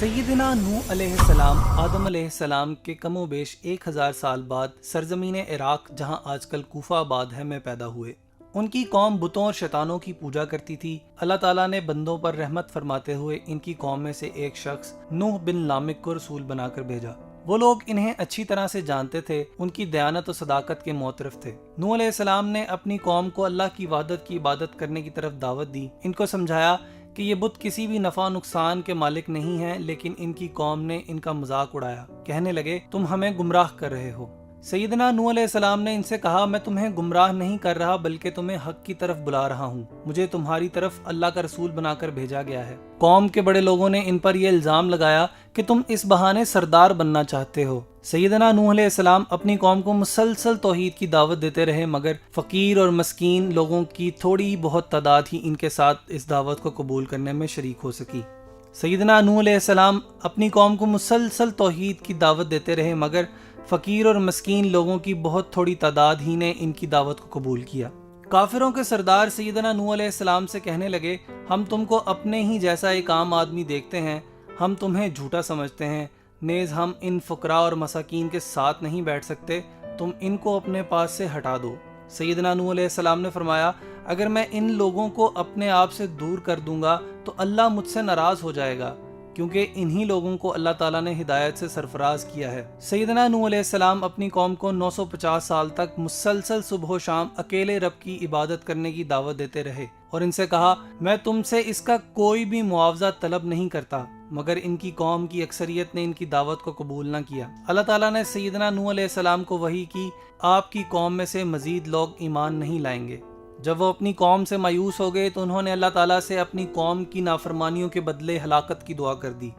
سیدنا نوح علیہ السلام آدم علیہ السلام کے کم و بیش 1000 سال بعد سرزمین عراق جہاں آج کل کوفہ آباد ہے میں پیدا ہوئے۔ ان کی قوم بتوں اور شیطانوں کی پوجا کرتی تھی۔ اللہ تعالیٰ نے بندوں پر رحمت فرماتے ہوئے ان کی قوم میں سے ایک شخص نوح بن لامک کو رسول بنا کر بھیجا۔ وہ لوگ انہیں اچھی طرح سے جانتے تھے، ان کی دیانت و صداقت کے معترف تھے۔ نوح علیہ السلام نے اپنی قوم کو اللہ کی وحدت کی عبادت کرنے کی طرف دعوت دی۔ ان کو سمجھایا کہ یہ بت کسی بھی نفع نقصان کے مالک نہیں ہیں، لیکن ان کی قوم نے ان کا مذاق اڑایا۔ کہنے لگے تم ہمیں گمراہ کر رہے ہو۔ سیدنا نوح علیہ السلام نے ان سے کہا میں تمہیں گمراہ نہیں کر رہا بلکہ تمہیں حق کی طرف بلا رہا ہوں۔ مجھے تمہاری طرف اللہ کا رسول بنا کر بھیجا گیا ہے۔ قوم کے بڑے لوگوں نے ان پر یہ الزام لگایا کہ تم اس بہانے سردار بننا چاہتے ہو۔ سیدنا نوح علیہ السلام اپنی قوم کو مسلسل توحید کی دعوت دیتے رہے، مگر فقیر اور مسکین لوگوں کی تھوڑی بہت تعداد ہی ان کے ساتھ اس دعوت کو قبول کرنے میں شریک ہو سکی۔ سیدنا نوح علیہ السلام اپنی قوم کو مسلسل توحید کی دعوت دیتے رہے، مگر فقیر اور مسکین لوگوں کی بہت تھوڑی تعداد ہی نے ان کی دعوت کو قبول کیا۔ کافروں کے سردار سیدنا نوح علیہ السلام سے کہنے لگے ہم تم کو اپنے ہی جیسا ایک عام آدمی دیکھتے ہیں، ہم تمہیں جھوٹا سمجھتے ہیں، نیز ہم ان فقراء اور مساکین کے ساتھ نہیں بیٹھ سکتے، تم ان کو اپنے پاس سے ہٹا دو۔ سیدنا نوح علیہ السلام نے فرمایا اگر میں ان لوگوں کو اپنے آپ سے دور کر دوں گا تو اللہ مجھ سے ناراض ہو جائے گا، کیونکہ انہی لوگوں کو اللہ تعالیٰ نے ہدایت سے سرفراز کیا ہے۔ سیدنا نوح علیہ السلام اپنی قوم کو 950 سال تک مسلسل صبح و شام اکیلے رب کی عبادت کرنے کی دعوت دیتے رہے اور ان سے کہا میں تم سے اس کا کوئی بھی معاوضہ طلب نہیں کرتا، مگر ان کی قوم کی اکثریت نے ان کی دعوت کو قبول نہ کیا۔ اللہ تعالیٰ نے سیدنا نوح علیہ السلام کو وحی کی آپ کی قوم میں سے مزید لوگ ایمان نہیں لائیں گے۔ جب وہ اپنی قوم سے مایوس ہو گئے تو انہوں نے اللہ تعالیٰ سے اپنی قوم کی نافرمانیوں کے بدلے ہلاکت کی دعا کر دی۔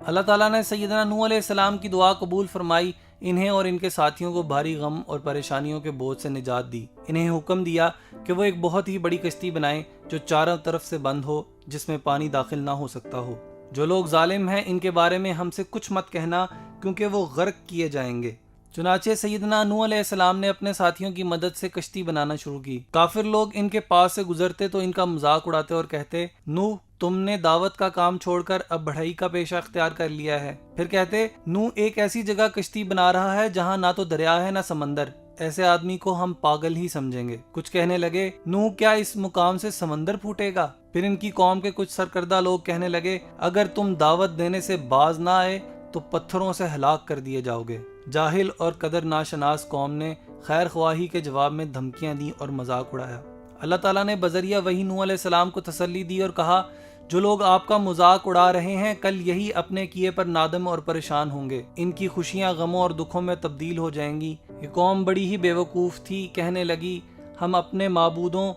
اللہ تعالیٰ نے سیدنا نوح علیہ السلام کی دعا قبول فرمائی، انہیں اور ان کے ساتھیوں کو بھاری غم اور پریشانیوں کے بوجھ سے نجات دی۔ انہیں حکم دیا کہ وہ ایک بہت ہی بڑی کشتی بنائیں جو چاروں طرف سے بند ہو، جس میں پانی داخل نہ ہو سکتا ہو۔ جو لوگ ظالم ہیں ان کے بارے میں ہم سے کچھ مت کہنا، کیونکہ وہ غرق کیے جائیں گے۔ چنانچہ سیدنا نوح علیہ السلام نے اپنے ساتھیوں کی مدد سے کشتی بنانا شروع کی۔ کافر لوگ ان کے پاس سے گزرتے تو ان کا مذاق اڑاتے اور کہتے نوح تم نے دعوت کا کام چھوڑ کر اب بڑھائی کا پیشہ اختیار کر لیا ہے۔ پھر کہتے نوح ایک ایسی جگہ کشتی بنا رہا ہے جہاں نہ تو دریا ہے نہ سمندر، ایسے آدمی کو ہم پاگل ہی سمجھیں گے۔ کچھ کہنے لگے نوح کیا اس مقام سے سمندر پھوٹے گا؟ پھر ان کی قوم کے کچھ سرکردہ لوگ کہنے لگے اگر تم دعوت دینے سے باز نہ آئے تو پتھروں سے ہلاک کر دیے جاؤ گے۔ جاہل اور قدر ناشناس قوم نے خیر خواہی کے جواب میں دھمکیاں دیں اور مذاق اڑایا۔ اللہ تعالیٰ نے بذریعہ وحی نوح علیہ السلام کو تسلی دی اور کہا جو لوگ آپ کا مذاق اڑا رہے ہیں کل یہی اپنے کیے پر نادم اور پریشان ہوں گے، ان کی خوشیاں غموں اور دکھوں میں تبدیل ہو جائیں گی۔ یہ قوم بڑی ہی بے وقوف تھی، کہنے لگی ہم اپنے معبودوں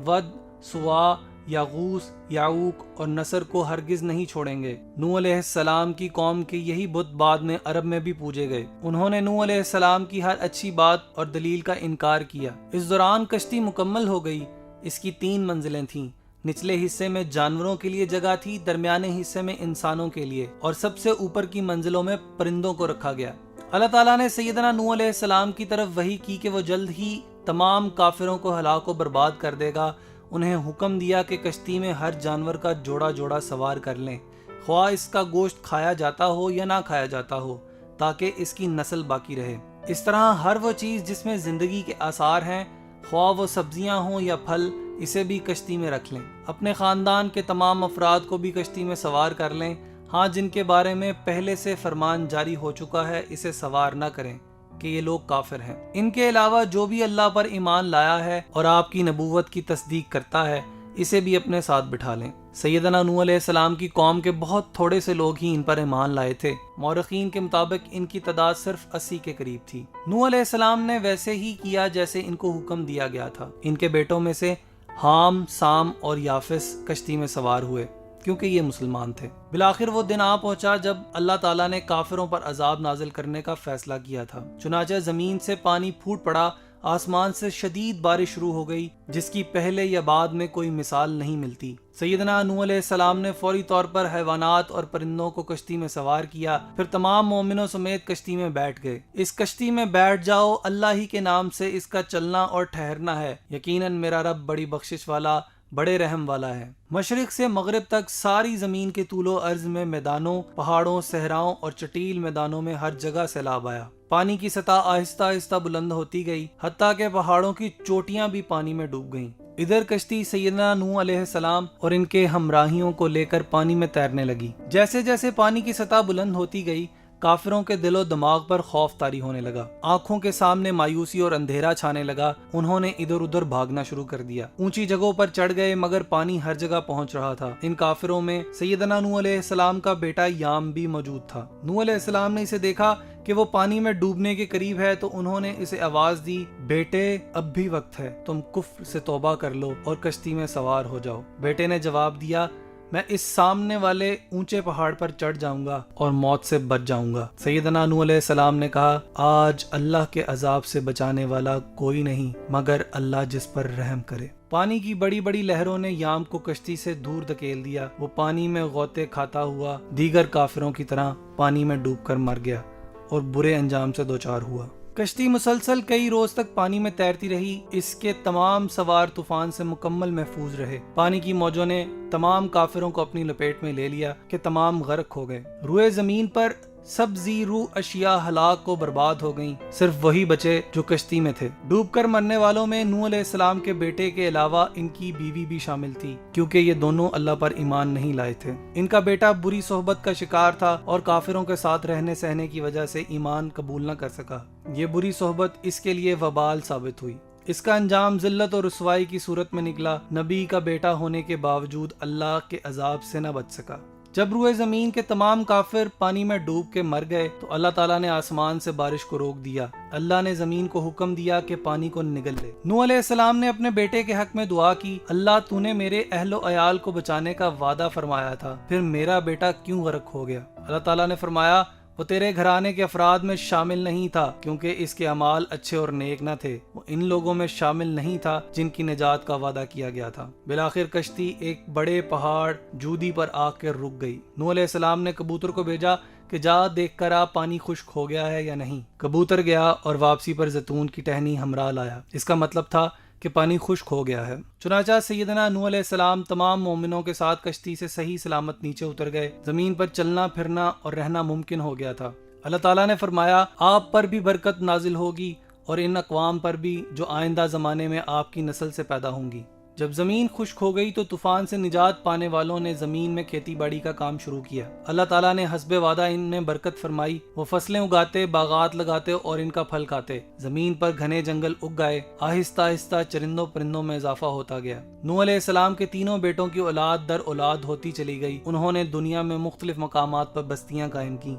ود، سوا، یاغوث، یعوق اور نصر کو ہرگز نہیں چھوڑیں گے۔ نوح علیہ السلام کی قوم کے یہی بت بعد میں عرب میں بھی پوجے گئے۔ انہوں نے نوح علیہ السلام کی ہر اچھی بات اور دلیل کا انکار کیا۔ اس دوران کشتی مکمل ہو گئی۔ اس کی 3 منزلیں تھیں۔ نچلے حصے میں جانوروں کے لیے جگہ تھی، درمیانے حصے میں انسانوں کے لیے، اور سب سے اوپر کی منزلوں میں پرندوں کو رکھا گیا۔ اللہ تعالیٰ نے سیدنا نوح علیہ السلام کی طرف وحی کی کہ وہ جلد ہی تمام کافروں کو ہلاک و برباد کر دے گا۔ انہیں حکم دیا کہ کشتی میں ہر جانور کا جوڑا جوڑا سوار کر لیں، خواہ اس کا گوشت کھایا جاتا ہو یا نہ کھایا جاتا ہو، تاکہ اس کی نسل باقی رہے۔ اس طرح ہر وہ چیز جس میں زندگی کے آثار ہیں، خواہ وہ سبزیاں ہوں یا پھل، اسے بھی کشتی میں رکھ لیں۔ اپنے خاندان کے تمام افراد کو بھی کشتی میں سوار کر لیں، ہاں جن کے بارے میں پہلے سے فرمان جاری ہو چکا ہے اسے سوار نہ کریں کہ یہ لوگ کافر ہیں۔ ان کے علاوہ جو بھی اللہ پر ایمان لایا ہے اور آپ کی نبوت کی تصدیق کرتا ہے اسے بھی اپنے ساتھ بٹھا لیں۔ سیدنا نوح علیہ السلام کی قوم کے بہت تھوڑے سے لوگ ہی ان پر ایمان لائے تھے۔ مورخین کے مطابق ان کی تعداد صرف 80 کے قریب تھی۔ نوح علیہ السلام نے ویسے ہی کیا جیسے ان کو حکم دیا گیا تھا۔ ان کے بیٹوں میں سے حام، سام اور یافس کشتی میں سوار ہوئے کیونکہ یہ مسلمان تھے۔ بالآخر وہ دن آ پہنچا جب اللہ تعالیٰ نے کافروں پر عذاب نازل کرنے کا فیصلہ کیا تھا۔ چنانچہ زمین سے پانی پھوٹ پڑا، آسمان سے شدید بارش شروع ہو گئی جس کی پہلے یا بعد میں کوئی مثال نہیں ملتی۔ سیدنا نوح علیہ السلام نے فوری طور پر حیوانات اور پرندوں کو کشتی میں سوار کیا، پھر تمام مومنوں سمیت کشتی میں بیٹھ گئے۔ اس کشتی میں بیٹھ جاؤ، اللہ ہی کے نام سے اس کا چلنا اور ٹھہرنا ہے، یقیناً میرا رب بڑی بخشش والا بڑے رحم والا ہے۔ مشرق سے مغرب تک ساری زمین کے طول و عرض میں میدانوں، پہاڑوں، صحراؤں اور چٹیل میدانوں میں ہر جگہ سیلاب آیا۔ پانی کی سطح آہستہ آہستہ بلند ہوتی گئی، حتیٰ کہ پہاڑوں کی چوٹیاں بھی پانی میں ڈوب گئیں۔ ادھر کشتی سیدنا نوح علیہ السلام اور ان کے ہمراہیوں کو لے کر پانی میں تیرنے لگی۔ جیسے جیسے پانی کی سطح بلند ہوتی گئی، کافروں کے دل و دماغ پر خوف طاری ہونے لگا، آنکھوں کے سامنے مایوسی اور اندھیرا چھانے لگا۔ انہوں نے ادھر ادھر بھاگنا شروع کر دیا، اونچی جگہوں پر چڑھ گئے، مگر پانی ہر جگہ پہنچ رہا تھا۔ ان کافروں میں سیدنا نوح علیہ السلام کا بیٹا یام بھی موجود تھا۔ نوح علیہ السلام نے اسے دیکھا کہ وہ پانی میں ڈوبنے کے قریب ہے تو انہوں نے اسے آواز دی، بیٹے اب بھی وقت ہے، تم کفر سے توبہ کر لو اور کشتی میں سوار ہو جاؤ۔ بیٹے نے جواب دیا، میں اس سامنے والے اونچے پہاڑ پر چڑھ جاؤں گا اور موت سے بچ جاؤں گا۔ سیدنا نوح علیہ السلام نے کہا، آج اللہ کے عذاب سے بچانے والا کوئی نہیں مگر اللہ جس پر رحم کرے۔ پانی کی بڑی بڑی لہروں نے یام کو کشتی سے دور دھکیل دیا۔ وہ پانی میں غوطے کھاتا ہوا دیگر کافروں کی طرح پانی میں ڈوب کر مر گیا اور برے انجام سے دوچار ہوا۔ کشتی مسلسل کئی روز تک پانی میں تیرتی رہی، اس کے تمام سوار طوفان سے مکمل محفوظ رہے۔ پانی کی موجوں نے تمام کافروں کو اپنی لپیٹ میں لے لیا کہ تمام غرق ہو گئے۔ روئے زمین پر سب زی روح اشیاء ہلاک و برباد ہو گئیں، صرف وہی بچے جو کشتی میں تھے۔ ڈوب کر مرنے والوں میں نوح علیہ السلام کے بیٹے کے علاوہ ان کی بیوی بھی شامل تھی، کیونکہ یہ دونوں اللہ پر ایمان نہیں لائے تھے۔ ان کا بیٹا بری صحبت کا شکار تھا اور کافروں کے ساتھ رہنے سہنے کی وجہ سے ایمان قبول نہ کر سکا۔ یہ بری صحبت اس کے لیے وبال ثابت ہوئی۔ اس کا انجام ذلت اور رسوائی کی صورت میں نکلا۔ نبی کا بیٹا ہونے کے باوجود اللہ کے عذاب سے نہ بچ سکا۔ جب روئے زمین کے تمام کافر پانی میں ڈوب کے مر گئے تو اللہ تعالیٰ نے آسمان سے بارش کو روک دیا۔ اللہ نے زمین کو حکم دیا کہ پانی کو نگل لے۔ نوح علیہ السلام نے اپنے بیٹے کے حق میں دعا کی، اللہ تو نے میرے اہل و عیال کو بچانے کا وعدہ فرمایا تھا، پھر میرا بیٹا کیوں غرق ہو گیا؟ اللہ تعالیٰ نے فرمایا، وہ تیرے گھرانے کے افراد میں شامل نہیں تھا کیونکہ اس کے اعمال اچھے اور نیک نہ تھے۔ وہ ان لوگوں میں شامل نہیں تھا جن کی نجات کا وعدہ کیا گیا تھا۔ بالآخر کشتی ایک بڑے پہاڑ جودی پر آ کر رک گئی۔ نوح علیہ السلام نے کبوتر کو بھیجا کہ جا دیکھ کر آپ پانی خشک ہو گیا ہے یا نہیں۔ کبوتر گیا اور واپسی پر زیتون کی ٹہنی ہمراہ لایا۔ اس کا مطلب تھا کہ پانی خشک ہو گیا ہے۔ چنانچہ سیدنا نوح علیہ السلام تمام مومنوں کے ساتھ کشتی سے صحیح سلامت نیچے اتر گئے۔ زمین پر چلنا پھرنا اور رہنا ممکن ہو گیا تھا۔ اللہ تعالیٰ نے فرمایا، آپ پر بھی برکت نازل ہوگی اور ان اقوام پر بھی جو آئندہ زمانے میں آپ کی نسل سے پیدا ہوں گی۔ جب زمین خشک ہو گئی تو طوفان سے نجات پانے والوں نے زمین میں کھیتی باڑی کا کام شروع کیا۔ اللہ تعالیٰ نے حسب وعدہ ان میں برکت فرمائی۔ وہ فصلیں اگاتے، باغات لگاتے اور ان کا پھل کھاتے۔ زمین پر گھنے جنگل اگ گئے۔ آہستہ آہستہ چرندوں پرندوں میں اضافہ ہوتا گیا۔ نوح علیہ السلام کے تینوں بیٹوں کی اولاد در اولاد ہوتی چلی گئی۔ انہوں نے دنیا میں مختلف مقامات پر بستیاں قائم کی۔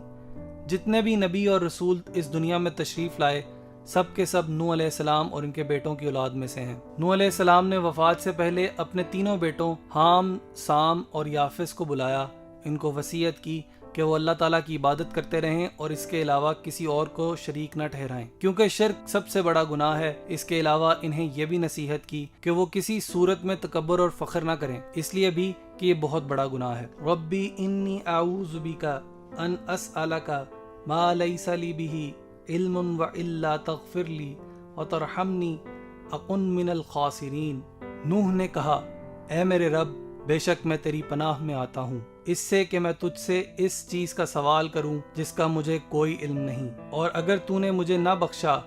جتنے بھی نبی اور رسول اس دنیا میں تشریف لائے، سب کے سب نوح علیہ السلام اور ان کے بیٹوں کی اولاد میں سے ہیں۔ نوح علیہ السلام نے وفات سے پہلے اپنے تینوں بیٹوں حام، سام اور یافس کو بلایا، ان کو وصیت کی کہ وہ اللہ تعالیٰ کی عبادت کرتے رہیں اور اس کے علاوہ کسی اور کو شریک نہ ٹھہرائیں، کیونکہ شرک سب سے بڑا گناہ ہے۔ اس کے علاوہ انہیں یہ بھی نصیحت کی کہ وہ کسی صورت میں تکبر اور فخر نہ کریں، اس لیے بھی کہ یہ بہت بڑا گناہ ہے۔ ربی انی اعوذ بک ان اسألک ما لیس لی بہ علم وإلا تغفر لی وترحمنی اکن من الخاسرین۔ نوح نے کہا، اے میرے رب، بے شک میں تیری پناہ میں آتا ہوں اس سے کہ میں تجھ سے اس چیز کا سوال کروں جس کا مجھے کوئی علم نہیں، اور اگر تو نے مجھے نہ بخشا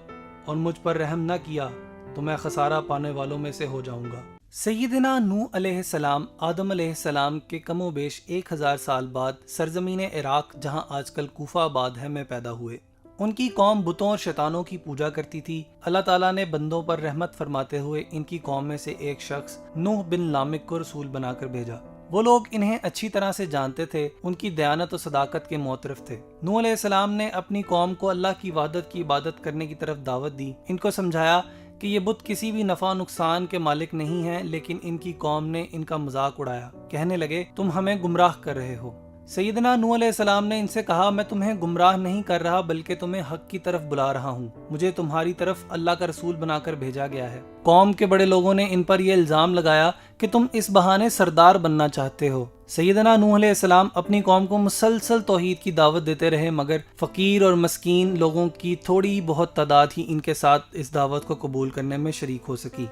اور مجھ پر رحم نہ کیا تو میں خسارہ پانے والوں میں سے ہو جاؤں گا۔ سیدنا نوح علیہ السلام آدم علیہ السلام کے کم و بیش 1000 سال بعد سرزمین عراق، جہاں آج کل کوفہ آباد ہے، میں پیدا ہوئے۔ ان کی قوم بتوں اور شیطانوں کی پوجا کرتی تھی۔ اللہ تعالیٰ نے بندوں پر رحمت فرماتے ہوئے ان کی قوم میں سے ایک شخص نوح بن لامک کو رسول بنا کر بھیجا۔ وہ لوگ انہیں اچھی طرح سے جانتے تھے، ان کی دیانت و صداقت کے معترف تھے۔ نوح علیہ السلام نے اپنی قوم کو اللہ کی وحدت کی عبادت کرنے کی طرف دعوت دی۔ ان کو سمجھایا کہ یہ بت کسی بھی نفع نقصان کے مالک نہیں ہیں، لیکن ان کی قوم نے ان کا مذاق اڑایا۔ کہنے لگے، تم ہمیں گمراہ کر رہے ہو۔ سیدنا نوح علیہ السلام نے ان سے کہا، میں تمہیں گمراہ نہیں کر رہا بلکہ تمہیں حق کی طرف بلا رہا ہوں۔ مجھے تمہاری طرف اللہ کا رسول بنا کر بھیجا گیا ہے۔ قوم کے بڑے لوگوں نے ان پر یہ الزام لگایا کہ تم اس بہانے سردار بننا چاہتے ہو۔ سیدنا نوح علیہ السلام اپنی قوم کو مسلسل توحید کی دعوت دیتے رہے، مگر فقیر اور مسکین لوگوں کی تھوڑی بہت تعداد ہی ان کے ساتھ اس دعوت کو قبول کرنے میں شریک ہو سکی۔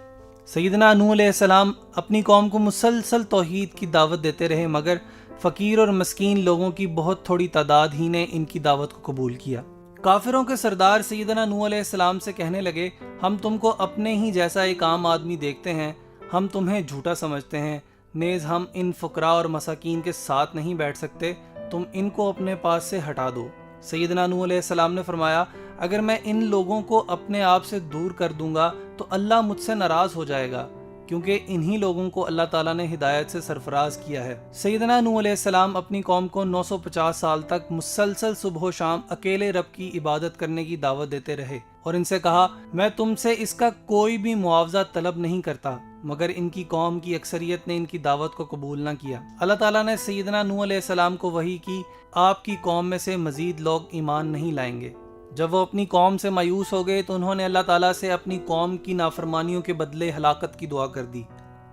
سیدنا نوح علیہ السلام اپنی قوم کو مسلسل توحید کی دعوت دیتے رہے، مگر فقیر اور مسکین لوگوں کی بہت تھوڑی تعداد ہی نے ان کی دعوت کو قبول کیا۔ کافروں کے سردار سیدنا نوح علیہ السلام سے کہنے لگے، ہم تم کو اپنے ہی جیسا ایک عام آدمی دیکھتے ہیں، ہم تمہیں جھوٹا سمجھتے ہیں، نیز ہم ان فقراء اور مساکین کے ساتھ نہیں بیٹھ سکتے، تم ان کو اپنے پاس سے ہٹا دو۔ سیدنا نوح علیہ السلام نے فرمایا، اگر میں ان لوگوں کو اپنے آپ سے دور کر دوں گا تو اللہ مجھ سے ناراض ہو جائے گا، کیونکہ انہی لوگوں کو اللہ تعالیٰ نے ہدایت سے سرفراز کیا ہے۔ سیدنا نوح علیہ السلام اپنی قوم کو 950 سال تک مسلسل صبح و شام اکیلے رب کی عبادت کرنے کی دعوت دیتے رہے اور ان سے کہا، میں تم سے اس کا کوئی بھی معاوضہ طلب نہیں کرتا، مگر ان کی قوم کی اکثریت نے ان کی دعوت کو قبول نہ کیا۔ اللہ تعالیٰ نے سیدنا نوح علیہ السلام کو وحی کی، آپ کی قوم میں سے مزید لوگ ایمان نہیں لائیں گے۔ جب وہ اپنی قوم سے مایوس ہو گئے تو انہوں نے اللہ تعالیٰ سے اپنی قوم کی نافرمانیوں کے بدلے ہلاکت کی دعا کر دی۔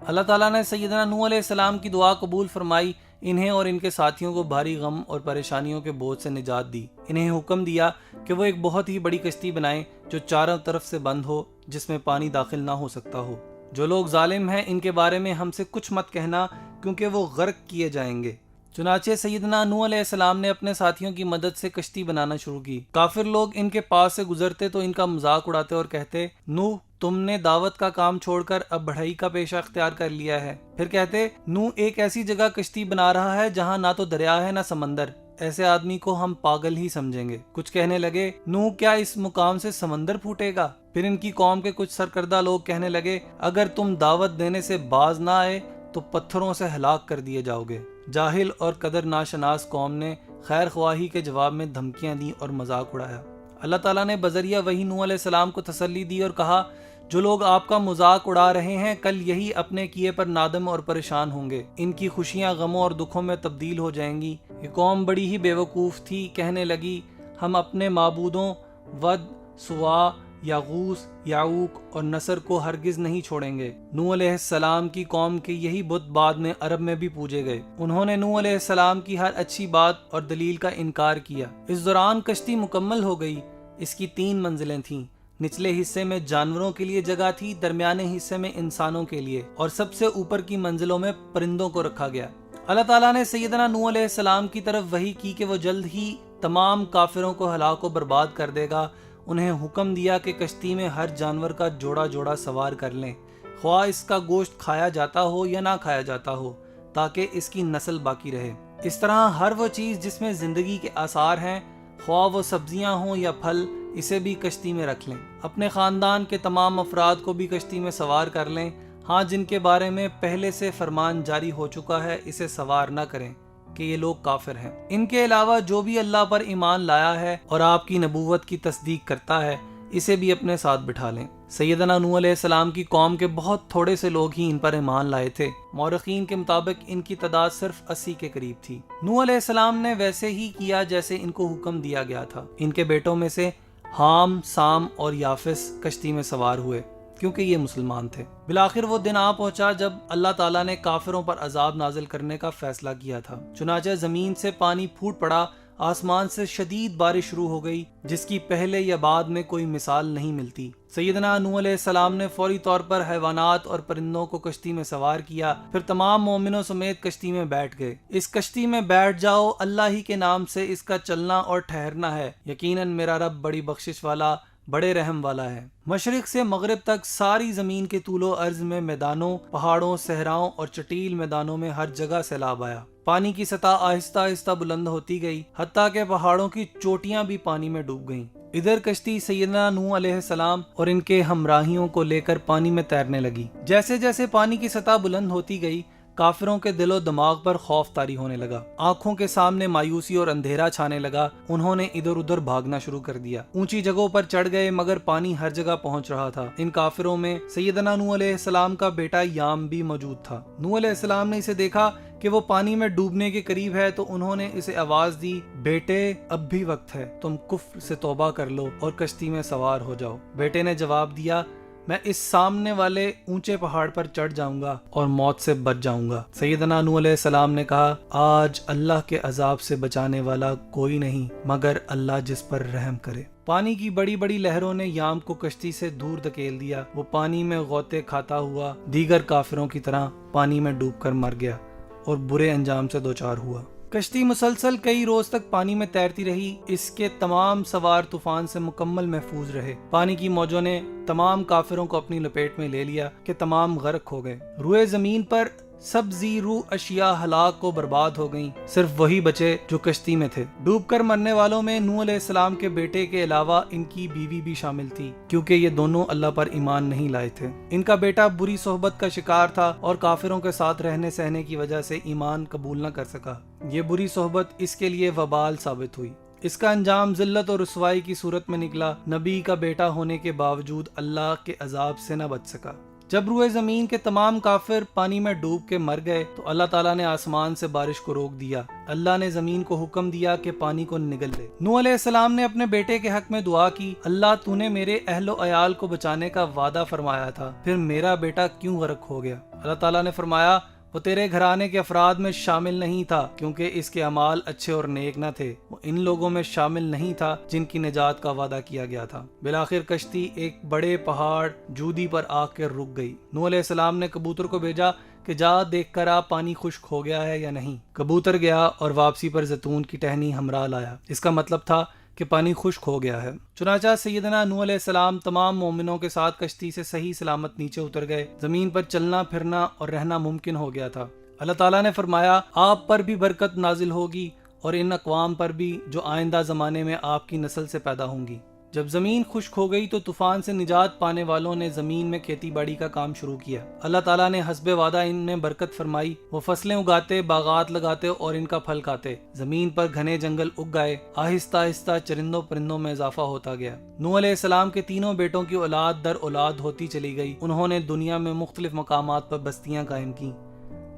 اللہ تعالیٰ نے سیدنا نوح علیہ السلام کی دعا قبول فرمائی، انہیں اور ان کے ساتھیوں کو بھاری غم اور پریشانیوں کے بوجھ سے نجات دی۔ انہیں حکم دیا کہ وہ ایک بہت ہی بڑی کشتی بنائیں جو چاروں طرف سے بند ہو، جس میں پانی داخل نہ ہو سکتا ہو۔ جو لوگ ظالم ہیں ان کے بارے میں ہم سے کچھ مت کہنا، کیونکہ وہ غرق کیے جائیں گے۔ چنانچہ سیدنا نوح علیہ السلام نے اپنے ساتھیوں کی مدد سے کشتی بنانا شروع کی۔ کافر لوگ ان کے پاس سے گزرتے تو ان کا مذاق اڑاتے اور کہتے، نوح تم نے دعوت کا کام چھوڑ کر اب بڑھائی کا پیشہ اختیار کر لیا ہے۔ پھر کہتے، نوح ایک ایسی جگہ کشتی بنا رہا ہے جہاں نہ تو دریا ہے نہ سمندر، ایسے آدمی کو ہم پاگل ہی سمجھیں گے۔ کچھ کہنے لگے، نوح کیا اس مقام سے سمندر پھوٹے گا؟ پھر ان کی قوم کے کچھ سرکردہ لوگ کہنے لگے، اگر تم دعوت دینے سے باز نہ آئے تو پتھروں سے ہلاک کر دیے جاؤ گے۔ جاہل اور قدر ناشناس قوم نے خیر خواہی کے جواب میں دھمکیاں دیں اور مذاق اڑایا۔ اللہ تعالیٰ نے بذریعہ وحی نوح علیہ السلام کو تسلی دی اور کہا، جو لوگ آپ کا مذاق اڑا رہے ہیں کل یہی اپنے کیے پر نادم اور پریشان ہوں گے، ان کی خوشیاں غموں اور دکھوں میں تبدیل ہو جائیں گی۔ یہ قوم بڑی ہی بے وقوف تھی، کہنے لگی، ہم اپنے معبودوں ود، سوا، یاغوث، یعوق اور نصر کو ہرگز نہیں چھوڑیں گے۔ نوح علیہ السلام کی قوم کے یہی بت بعد میں عرب میں بھی پوجے گئے۔ انہوں نے نوح علیہ السلام کی ہر اچھی بات اور دلیل کا انکار کیا۔ اس دوران کشتی مکمل ہو گئی۔ اس کی 3 منزلیں تھیں۔ نچلے حصے میں جانوروں کے لیے جگہ تھی، درمیانے حصے میں انسانوں کے لیے، اور سب سے اوپر کی منزلوں میں پرندوں کو رکھا گیا۔ اللہ تعالیٰ نے سیدنا نوح علیہ السلام کی طرف وحی کی کہ وہ جلد ہی تمام کافروں کو ہلاک و برباد کر دے گا۔ انہیں حکم دیا کہ کشتی میں ہر جانور کا جوڑا جوڑا سوار کر لیں، خواہ اس کا گوشت کھایا جاتا ہو یا نہ کھایا جاتا ہو، تاکہ اس کی نسل باقی رہے۔ اس طرح ہر وہ چیز جس میں زندگی کے آثار ہیں، خواہ وہ سبزیاں ہوں یا پھل، اسے بھی کشتی میں رکھ لیں۔ اپنے خاندان کے تمام افراد کو بھی کشتی میں سوار کر لیں، ہاں جن کے بارے میں پہلے سے فرمان جاری ہو چکا ہے اسے سوار نہ کریں کہ یہ لوگ کافر ہیں۔ ان کے علاوہ جو بھی اللہ پر ایمان لایا ہے اور آپ کی نبوت کی تصدیق کرتا ہے، اسے بھی اپنے ساتھ بٹھا لیں۔ سیدنا نوح علیہ السلام کی قوم کے بہت تھوڑے سے لوگ ہی ان پر ایمان لائے تھے۔ مورخین کے مطابق ان کی تعداد صرف 80 کے قریب تھی۔ نوح علیہ السلام نے ویسے ہی کیا جیسے ان کو حکم دیا گیا تھا۔ ان کے بیٹوں میں سے حام، سام اور یافس کشتی میں سوار ہوئے، کیونکہ یہ مسلمان تھے۔ بالآخر وہ دن آ پہنچا جب اللہ تعالیٰ نے کافروں پر عذاب نازل کرنے کا فیصلہ کیا تھا۔ چنانچہ زمین سے پانی پھوٹ پڑا، آسمان سے شدید بارش شروع ہو گئی، جس کی پہلے یا بعد میں کوئی مثال نہیں ملتی۔ سیدنا نوح علیہ السلام نے فوری طور پر حیوانات اور پرندوں کو کشتی میں سوار کیا، پھر تمام مومنوں سمیت کشتی میں بیٹھ گئے۔ اس کشتی میں بیٹھ جاؤ، اللہ ہی کے نام سے اس کا چلنا اور ٹھہرنا ہے، یقیناً میرا رب بڑی بخشش والا، بڑے رحم والا ہے۔ مشرق سے مغرب تک ساری زمین کے طول و عرض میں میدانوں، پہاڑوں، صحراؤں اور چٹیل میدانوں میں ہر جگہ سیلاب آیا۔ پانی کی سطح آہستہ آہستہ بلند ہوتی گئی، حتیٰ کہ پہاڑوں کی چوٹیاں بھی پانی میں ڈوب گئیں۔ ادھر کشتی سیدنا نوح علیہ السلام اور ان کے ہمراہیوں کو لے کر پانی میں تیرنے لگی۔ جیسے جیسے پانی کی سطح بلند ہوتی گئی، کافروں کے دل و دماغ پر خوف طاری ہونے لگا۔ آنکھوں کے سامنے مایوسی اور اندھیرا چھانے لگا۔ انہوں نے ادھر ادھر بھاگنا شروع کر دیا۔ اونچی جگہوں پر چڑھ گئے، مگر پانی ہر جگہ پہنچ رہا تھا۔ ان کافروں میں سیدنا نوح علیہ السلام کا بیٹا یام بھی موجود تھا۔ نوح علیہ السلام نے اسے دیکھا کہ وہ پانی میں ڈوبنے کے قریب ہے تو انہوں نے اسے آواز دی، بیٹے اب بھی وقت ہے، تم کفر سے توبہ کر لو اور کشتی میں سوار ہو جاؤ۔ بیٹے نے جواب دیا، میں اس سامنے والے اونچے پہاڑ پر چڑھ جاؤں گا اور موت سے بچ جاؤں گا۔ سیدنا نوح علیہ السلام نے کہا، آج اللہ کے عذاب سے بچانے والا کوئی نہیں مگر اللہ جس پر رحم کرے۔ پانی کی بڑی بڑی لہروں نے یام کو کشتی سے دور دھکیل دیا۔ وہ پانی میں غوطے کھاتا ہوا دیگر کافروں کی طرح پانی میں ڈوب کر مر گیا اور برے انجام سے دوچار ہوا۔ کشتی مسلسل کئی روز تک پانی میں تیرتی رہی۔ اس کے تمام سوار طوفان سے مکمل محفوظ رہے۔ پانی کی موجوں نے تمام کافروں کو اپنی لپیٹ میں لے لیا کہ تمام غرق ہو گئے۔ روئے زمین پر سب زی روح اشیاء ہلاک و برباد ہو گئیں، صرف وہی بچے جو کشتی میں تھے۔ ڈوب کر مرنے والوں میں نوح علیہ السلام کے بیٹے کے علاوہ ان کی بیوی بھی شامل تھی، کیونکہ یہ دونوں اللہ پر ایمان نہیں لائے تھے۔ ان کا بیٹا بری صحبت کا شکار تھا اور کافروں کے ساتھ رہنے سہنے کی وجہ سے ایمان قبول نہ کر سکا۔ یہ بری صحبت اس کے لیے وبال ثابت ہوئی۔ اس کا انجام ذلت اور رسوائی کی صورت میں نکلا۔ نبی کا بیٹا ہونے کے باوجود اللہ کے عذاب سے نہ بچ سکا۔ جب روئے زمین کے تمام کافر پانی میں ڈوب کے مر گئے تو اللہ تعالیٰ نے آسمان سے بارش کو روک دیا۔ اللہ نے زمین کو حکم دیا کہ پانی کو نگل لے۔ نوح علیہ السلام نے اپنے بیٹے کے حق میں دعا کی، اللہ تو نے میرے اہل و عیال کو بچانے کا وعدہ فرمایا تھا، پھر میرا بیٹا کیوں غرق ہو گیا؟ اللہ تعالیٰ نے فرمایا، وہ تیرے گھرانے کے افراد میں شامل نہیں تھا کیونکہ اس کے اعمال اچھے اور نیک نہ تھے۔ وہ ان لوگوں میں شامل نہیں تھا جن کی نجات کا وعدہ کیا گیا تھا۔ بالآخر کشتی ایک بڑے پہاڑ جودی پر آ کر رک گئی۔ نوح علیہ السلام نے کبوتر کو بھیجا کہ جا دیکھ کر آ پانی خشک ہو گیا ہے یا نہیں۔ کبوتر گیا اور واپسی پر زیتون کی ٹہنی ہمراہ لایا۔ اس کا مطلب تھا کہ پانی خشک ہو گیا ہے۔ چنانچہ سیدنا نوح علیہ السلام تمام مومنوں کے ساتھ کشتی سے صحیح سلامت نیچے اتر گئے۔ زمین پر چلنا پھرنا اور رہنا ممکن ہو گیا تھا۔ اللہ تعالیٰ نے فرمایا، آپ پر بھی برکت نازل ہوگی اور ان اقوام پر بھی جو آئندہ زمانے میں آپ کی نسل سے پیدا ہوں گی۔ جب زمین خشک ہو گئی تو طوفان سے نجات پانے والوں نے زمین میں کھیتی باڑی کا کام شروع کیا۔ اللہ تعالیٰ نے حسب وعدہ ان میں برکت فرمائی۔ وہ فصلیں اگاتے، باغات لگاتے اور ان کا پھل کھاتے۔ زمین پر گھنے جنگل اگ گئے۔ آہستہ آہستہ چرندوں پرندوں میں اضافہ ہوتا گیا۔ نوح علیہ السلام کے تینوں بیٹوں کی اولاد در اولاد ہوتی چلی گئی۔ انہوں نے دنیا میں مختلف مقامات پر بستیاں قائم کی۔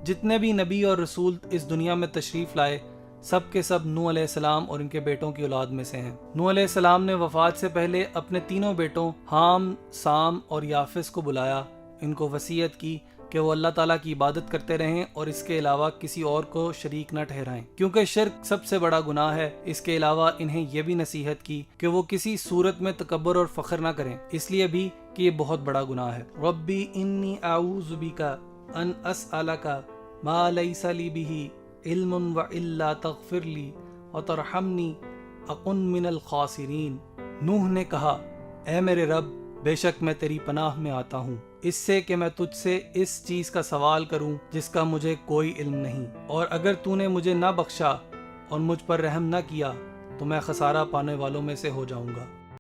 جتنے بھی نبی اور رسول اس دنیا میں تشریف لائے، سب کے سب نوح علیہ السلام اور ان کے بیٹوں کی اولاد میں سے ہیں۔ نوح علیہ السلام نے وفات سے پہلے اپنے تینوں بیٹوں حام، سام اور یافس کو بلایا۔ ان کو وصیت کی کہ وہ اللہ تعالیٰ کی عبادت کرتے رہیں اور اس کے علاوہ کسی اور کو شریک نہ ٹھہرائیں، کیونکہ شرک سب سے بڑا گناہ ہے۔ اس کے علاوہ انہیں یہ بھی نصیحت کی کہ وہ کسی صورت میں تکبر اور فخر نہ کریں، اس لیے بھی کہ یہ بہت بڑا گناہ ہے۔ ربی انی اعوذ بک ان اسألک ما لیس لی بہ علم والا تغفر لی وترحمنی اکن من الخاسرین۔ نوح نے کہا، اے میرے رب، بے شک میں تیری پناہ میں آتا ہوں اس سے کہ میں تجھ سے اس چیز کا سوال کروں جس کا مجھے کوئی علم نہیں، اور اگر تو نے مجھے نہ بخشا اور مجھ پر رحم نہ کیا تو میں خسارہ پانے والوں میں سے ہو جاؤں گا۔